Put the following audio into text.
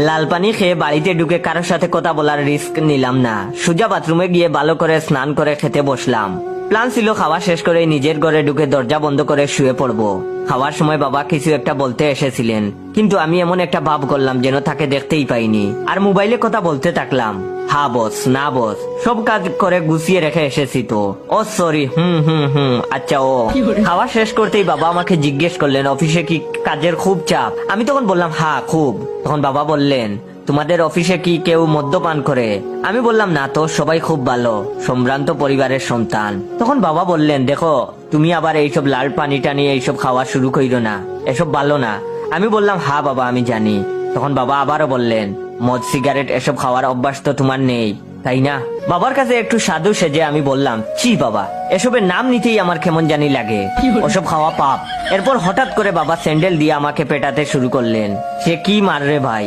লাল পানি খেয়ে বাড়িতে ঢুকে কারোর সাথে কথা বলার রিস্ক নিলাম না, সোজা বাথরুমে গিয়ে ভালো করে স্নান করে খেতে বসলাম। প্ল্যান ছিল খাওয়া শেষ করে নিজের ঘরে ঢুকে দরজা বন্ধ করে শুয়ে পড়বো। খাওয়ার সময় বাবা কিছু একটা বলতে এসেছিলেন, কিন্তু আমি এমন একটা ভাব করলাম যেন তাকে দেখতেই পাইনি, আর মোবাইলে কথা বলতে থাকলাম। হ্যাঁ বস, না বস, সব কাজ করে গুছিয়ে রেখে এসেছি তো। ও সরি, আচ্ছা ও। খাওয়া শেষ করতেই বাবা আমাকে জিজ্ঞেস করলেন অফিসে কি কাজের খুব চাপ। আমি তখন বললাম হ্যাঁ খুব। তখন বাবা বললেন, তোমাদের অফিসে কি কেউ মদ্যপান করে? আমি বললাম না তো, সবাই খুব ভালো, সম্ভ্রান্ত পরিবারের সন্তান। তখন বাবা বললেন, দেখো তুমি আবার এইসব লাল পানি টানি এইসব খাওয়া শুরু কইরো না, এসব ভালো না। আমি বললাম হ্যাঁ বাবা আমি জানি। তখন বাবা আবারও বললেন, মদ সিগারেট এসব খাওয়ার অভ্যাস তো তোমার নেই, তাই না? বাবার কাছে একটু সাধু সেজে আমি বললাম, ছি বাবা, এসবের নাম নিতেই আমার কেমন জানি লাগে, ওসব খাওয়া পাপ। এরপর হঠাৎ করে বাবা স্যান্ডেল দিয়ে আমাকে পেটাতে শুরু করলেন। সে কি মার রে ভাই!